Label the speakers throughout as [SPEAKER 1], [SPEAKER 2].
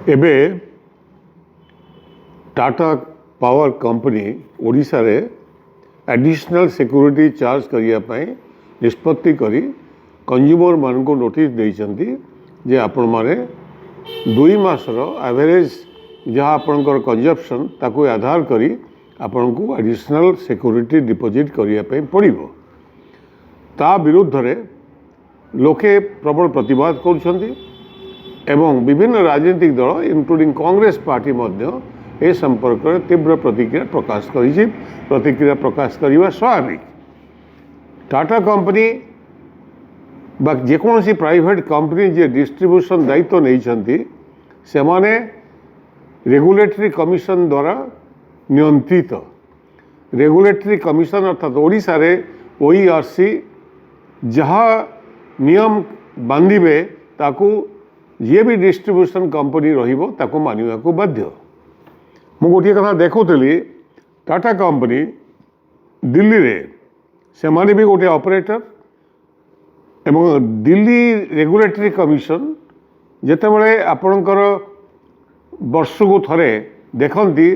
[SPEAKER 1] एबे Tata power company Odisha रे additional security charge करने निष्पत्ति करी कंज्यूमर मान को नोटिस देइछंती जे आपण माने 2 मासर एवरेज जहाँ आपणकर कंजप्शन ताको आधार करी आपण को एडिशनल सिक्योरिटी डिपॉजिट करने पड़िबो। ता विरुद्ध रे लोके प्रबल प्रतिवाद करुछंती एवं विभिन्न राजनीतिक दल इंक्लूडिंग कांग्रेस पार्टी मध्य ए संपर्क में तीव्र प्रतिक्रिया प्रकाश करी। प्रतिक्रिया प्रकाश करने स्वाभाविक। टाटा कंपनी बा जेकोसी प्राइवेट कंपनी जे डिस्ट्रीब्यूशन दायित्व नहीं से माने रेगुलेटरी कमिशन द्वारा नियंत्रित। रेगुलेटरी कमिशन अर्थात ओडिशा रे ओईआरसी जहाँ नियम बांधिबे ताकू ये भी डिस्ट्रीब्यूशन कंपनी रहिबो ताकू मानिबा को बाध्य। मु गोटे कथा देखुली टाटा कंपनी दिल्ली रे से माने भी गोटे ऑपरेटर एवं दिल्ली रेगुलेटरी कमिशन जेतेबेले आपणकर वर्ष को थरे देखती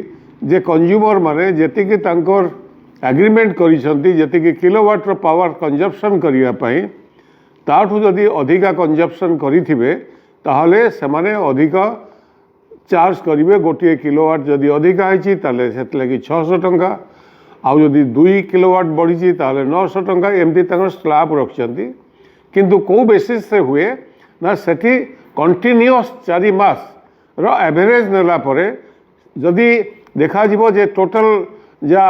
[SPEAKER 1] जे कंज्यूमर माने जेतिकी तांकर एग्रीमेंट करिसंती जेतिकी किलोवाट पावर कंजप्शन करिया पई ताठू जदि अधिका कंजप्शन करिथिबे ताहले सेमाने अधिका चार्ज करेंगे। गोटे किलोवाट जदि अधिका होती से 600 टंका आउ जदि 2 किलोवाट बढ़ी ताले 900 टंका एमती स्लैब रखिंट किंतु कौ बेसिस से हुए ना सेठी कंटिन्यूअस 4 मास रो एवरेज नेला परे जदि देखा जीवो जे टोटल जा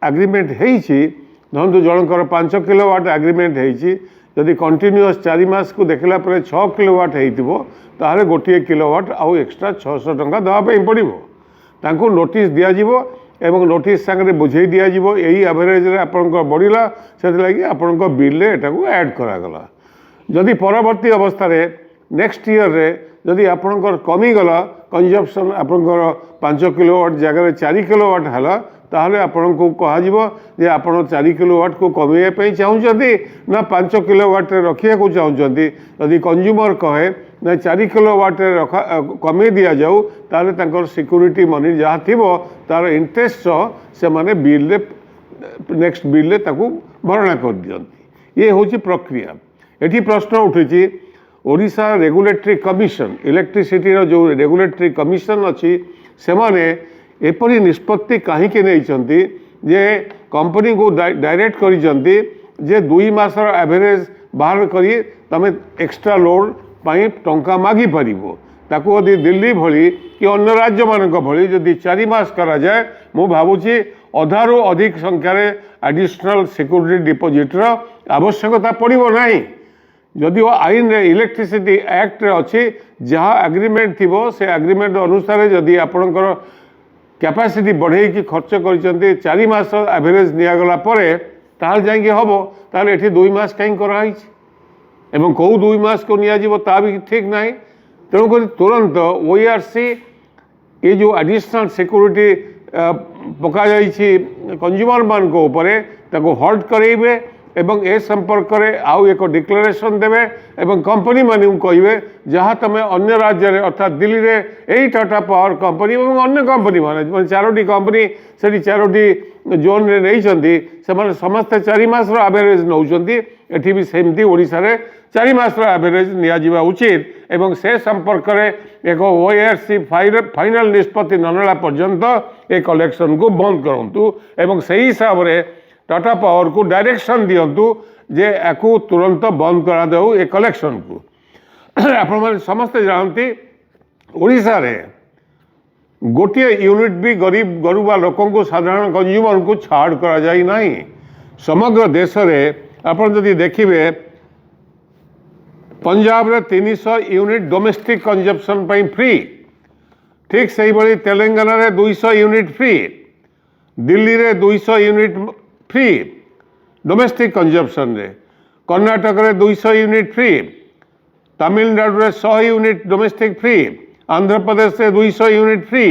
[SPEAKER 1] एग्रीमेंट होती धरतु जनकर 5 किलोवाट एग्रीमेंट होती जदि कंटिन्यूअस 4 मास को देखला पर 6 किलोवाट होइतिबो ताहले गोटे किलोवाट आउ एक्स्ट्रा 600 टंका देवाई पड़ो। तांको नोटिस दिया जिवो एवं नोटिस सांगे बुझे दिया जिवो यही एवरेज रे आपनकर बढ़िला से लगी आपनकर बिल रे एटाको ऐड करागला। जदि परवर्ती अवस्था रे नेक्स्ट ईयर रे जदि आपनकर कमी गला कंजप्शन आपनकर 5 किलोवाट जगह 4 किलोवाट हला ताहले आपण को कह जे आपण 4 किलोवाट को कमेवाई चाहते ना 5 किलोवाट रखा चाहते। यदि कंज्यूमर कहे ना 4 किलोवाट रखा कमे दि जाऊ ताहले तांकर सिक्योरिटी मनी जहाँ थी तार इंटरेस्ट से माने बिल नेक्स्ट बिल भरणा कर दियंती। ये हूँ प्रक्रिया। एठी प्रश्न उठी ओडिशा रेगुलेटरी कमिशन इलेक्ट्रिसिटी जो रेगुलेटरी कमिशन अच्छी से माने एपरी निष्पत्ति कहीं नहीं जे कंपनी को डायरेक्ट करिसेंती जे 2 मासर एवरेज बाहर करी तमे एक्स्ट्रा लोड पाई टंका मागी पारिबो। ताकू यदि दिल्ली भली कि अन्य राज्य मानक भली जदि 4 मास करा जाए मु भावुची अधारू अधिक संख्यार एडिशनल सिक्योरिटी डिपॉजिटर आवश्यकता पड़ो ना। जदि आईन रे इलेक्ट्रिसिटी एक्ट रे अच्छी जहाँ एग्रीमेंट थी से एग्रीमेंट अनुसार जदि आपणकर कैपेसिटी बढ़े कि खर्च कर 4 मास एवरेज निगला ताल जाकि हम ताल 2 मास कहीं कराई एवं कौ 2 मास को नियाजिबो ता भी ठीक ना। तेणुक तुरंत ओईआरसी ये जो एडिशनल सिक्योरिटी पका कंज्यूमर मान को ऊपर ताको हल्ट करेबे एवं ए संपर्क में आउ एक डिक्लेरेशन देवे एवं कंपनी मान कहे जहाँ तुम अन्य राज्य में अर्थात दिल्ली रे यही टाटा पावर कंपनी और अन्य कंपनी मान 4टी कंपनी से 4टी जोन रे नहीं से समस्ते 4 मास एवरेज नौकरी एटी भी सेमती ओडिशा रे 4 मास एवरेज निया उचित एवं से संपर्क में एक ओईआरसी फाइनल निष्पत्ति न नेला पर्यंत ए कलेक्शन को बंद करंतु एवं सही हिसाब से टाटा पावर को डायरेक्शन दिंतु जे याकू तुरंत बंद करा दो ए कलेक्शन को। आपण समस्ते जानती ओडिशा रे गोटे यूनिट भी गरीब गरुबा लोकों को साधारण कंज्यूमर को छाड़ करा जाई नहीं। समग्र देश रे आपण जदि देखिबे पंजाब रे 300 यूनिट डोमेस्टिक कंजप्शन पई फ्री। ठीक सही भाई तेलंगाना रे 200 यूनिट फ्री। दिल्ली रे 200 यूनिट फ्री डोमेस्टिक कंजप्शन रे। कर्नाटक रे 200 यूनिट फ्री। तमिलनाडु रे 100 unit domestic free. Andhra Pradesh से 200 यूनिट फ्री।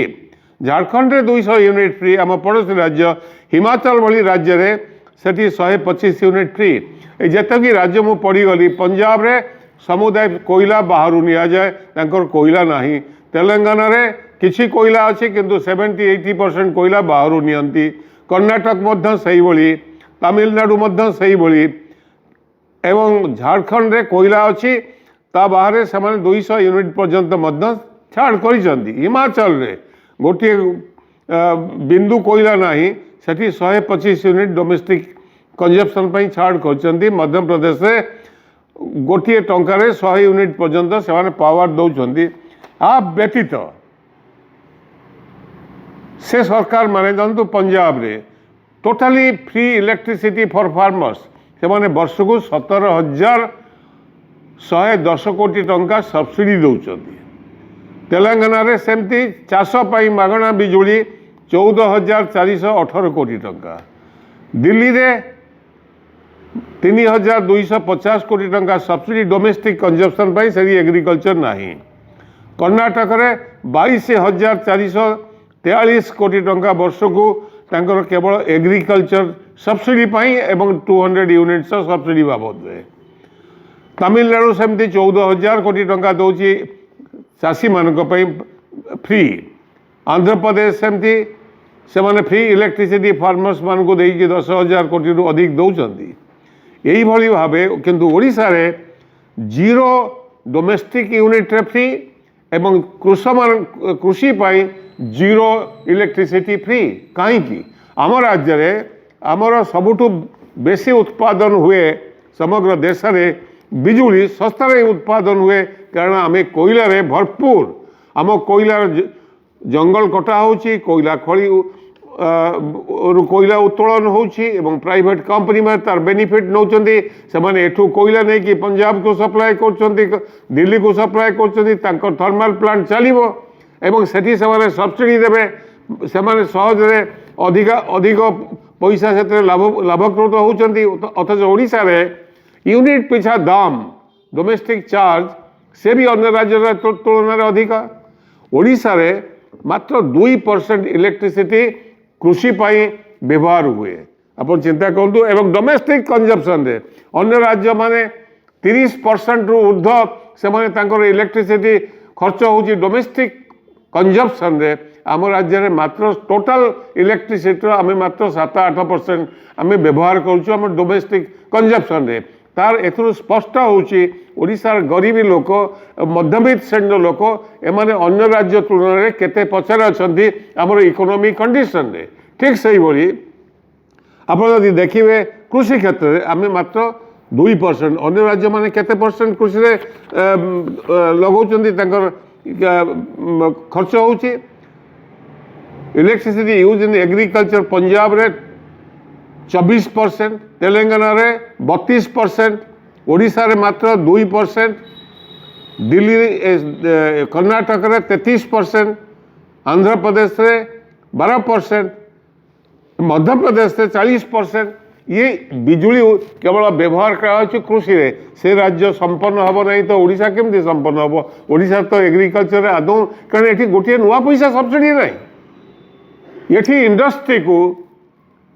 [SPEAKER 1] झारखंड रे 200 यूनिट फ्री। आम पड़ोसी राज्य हिमाचल भली राज्य रे सेठी 125 यूनिट फ्री। जितकी राज्य मु पढ़ीगली पंजाब रे समुदाय कोयला बाहर नि जाए कोयला नहीं तेलंगाना रे किछि कोयला अच्छी किंतु 70-80% कोयला बाहर नियंती कर्णाटक मध्य सही भली तमिलनाडु मध्य सही भली एवं झारखंड रे कोयला अच्छी ता बाहर से 200 यूनिट पर्यंत मध्य छाड़ कर हिमाचल रे गोटे बिंदु कोयला नहीं सेठी 125 यूनिट डोमेस्टिक कंजप्शन पर छाड़ कर मध्य प्रदेश रे गोटे टंकार 100 यूनिट पर्यंत से पावर दौरान आ व्यतीत से सरकार माने जानतु पंजाब रे totally free electricity for farmers से माने वर्ष को 17,110 कोटी टंका सब्सिडी दौरान तेलंगाना रे सेमती चाष पाई मागणा बिजुली 14,418 कोटी टंका दिल्ली रे 3,250 कोटी टंका सब्सिडी डोमेस्टिक कंजप्शन पाई से एग्रीकल्चर नहीं कर्णाटक रे 22,443 कोटी टंका वर्ष को तांकर केवल एग्रीकल्चर सब्सिडी पाई एवं 200 यूनिट्स सब्सिडी बाबद रे तमिलनाडु सेमती 14,000 कोटी टंका दौची चाषी मानक पई फ्री आंध्र प्रदेश सेमती से माने फ्री इलेक्ट्रिसिटी फार्मर्स मान को देई 10,000 कोटी रु अधिक दौचंती यही भली भाबे किंतु ओडिसा रे जीरो डोमेस्टिक यूनिट रे फ्री एवं कृषि पाई जीरो इलेक्ट्रिसिटी फ्री कहीं आम राज्य रे आमर सबुठु बेसी उत्पादन हुए समग्र देश रे बिजुली सस्तार उत्पादन हुए कारण आम कोयला रे भरपूर आम कोयलार जंगल कटा होची कोयला खड़ी कोयला उत्तोलन होची एवं प्राइवेट कंपनी में तार बेनिफिट नौचंदी से माने एठू कोयला नहीं कि पंजाब को सप्लाई करचंदी दिल्ली को सप्लाई करचंदी तांकर थर्मल प्लांट चलिबो एवं सेठी से माने सब्सिडी देबे से माने सहज रे अधिक पैसा से लाभकृत होचंदी अथच ओडिसा रे यूनिट पिछा दाम डोमेस्टिक चार्ज से भी अन्य राज्य तुलन अधिक ओडिसा रे मात्र 2% इलेक्ट्रिसिटी कृषि पाई व्यवहार हुए अपन चिंता करूँ एवं डोमेस्टिक कंजप्शन रे अन्य राज्य माने 30% रु ऊर्ध्व से माने तांकर इलेक्ट्रिसिटी खर्च होची डोमेस्टिक कंजप्शन रे आम राज्य में मात्र टोटाल इलेक्ट्रिसिटी आम मात्र 7-8% आम व्यवहार करूँ आम डोमेस्टिक कंजप्शन रे तार एथुरु स्पष्ट होची ओडिशार गरीबी लोक मध्यवित्त श्रेणी लोक एमाने अन्य राज्य तुलन में केते पछारे अछंती हमर इकोनॉमिक कंडीशन रे ठीक सही भली आपण यदि देखिबे कृषि क्षेत्र में आम मात्र 2% अन्य राज्य माने केते परसेंट कृषि रे लगौचंती तांकर खर्च होची electricity use in agriculture Punjab रे 24%, तेलंगाना रे 32%, ओडिशा रे मात्र 2%, दिल्ली कर्नाटक रे 33%, आंध्र प्रदेश रे 12%, मध्य प्रदेश रे 40%। ये बिजुली केवल व्यवहार करा कृषि रे से राज्य संपन्न हम नहीं तो ओडिशा केमती संपन्न हम ओडिशा तो एग्रीकल्चर आदौ कारण ये गोटे नुआ पैसा सब्सिडी ना ये इंडस्ट्री को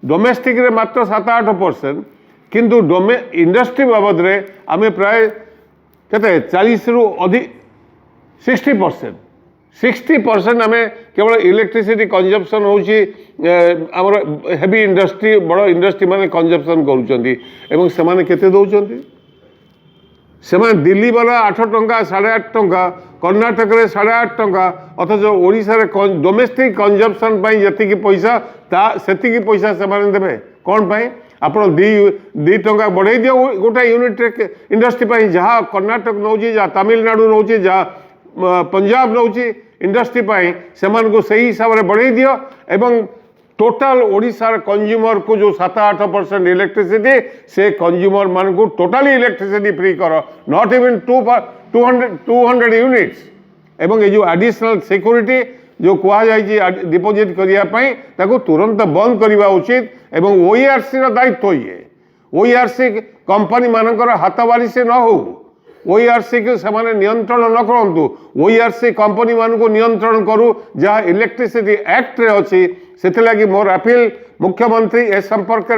[SPEAKER 1] डोमेस्टिक रे मात्र 7-8% किंतु इंडस्ट्री बाबद रे आमे प्राय केते 40 रु अधिक 60% आमे केवल इलेक्ट्रिसिटी कंजप्शन होची हमर हेवी इंडस्ट्री बड़ इंडस्ट्री माने कंजप्शन करूचंती एवं से माने केते दउचंती से माने दिल्ली वाला 8 टंका 8.5 टंका कर्नाटक रे 8.5 टंका अथच ओडिशा रे डोमेस्टिक कंजप्शन पई जति पैसा ता सेति पैसा से माने देबे कोन पई आपण 2 टंका बढ़ाई दियो गोटा यूनिट इंडस्ट्री पई जहाँ कर्नाटक नौची जहाँ तमिलनाडु नौची जहाँ पंजाब नौची इंडस्ट्री पई से मान को सही हिसाब रे बढ़ाई दियो एवं टोटाल ओडिशार कंज्यूमर को जो 7-8% इलेक्ट्रिसिटी से कंज्यूमर मान को टोटाली इलेक्ट्रिसिटी फ्री करो नॉट इवन 200 यूनिट्स एवं ये जो एडिशनल सिक्योरिटी जो कह जाए डिपोजिट करने तुरंत बंद करने उचित एवं ओईआरसी दायित्व ये ओईआरसी कंपनी मानकर हाथबारी से न हो ओईआरसी के से नियंत्रण न करूँ ओईआरसी कंपनी मान को नियंत्रण करूँ जहाँ इलेक्ट्रिसिटी एक्ट रे अच्छी से मोर अपील मुख्यमंत्री ए संपर्क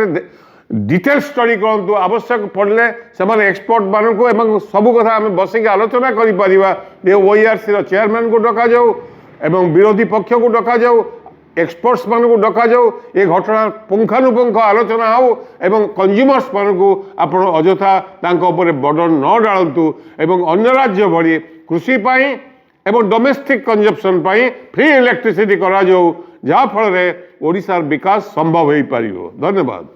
[SPEAKER 1] डिटेल स्टडी करंतु आवश्यक पड़े से एक्सपर्ट मानक एवं सब कथा आम बसिक आलोचना करें ओईआरसी चेयरमैन को डक जाऊ एवं विरोधी पक्ष को डक जाऊ एक्सपर्ट्स मान को डक जाऊ ये घटना पुंखानुपुंख आलोचना हो एवं कंज्यूमर्स मान को आप अजथा बर्डन न डालतु एवं अन्य राज्य भली कृषि पाई एवं डोमेस्टिक कंजप्शन पाई फ्री इलेक्ट्रिसिटी करा जाऊ जहाँ फल ओडिशार विकास संभव हो पारिबो। धन्यवाद।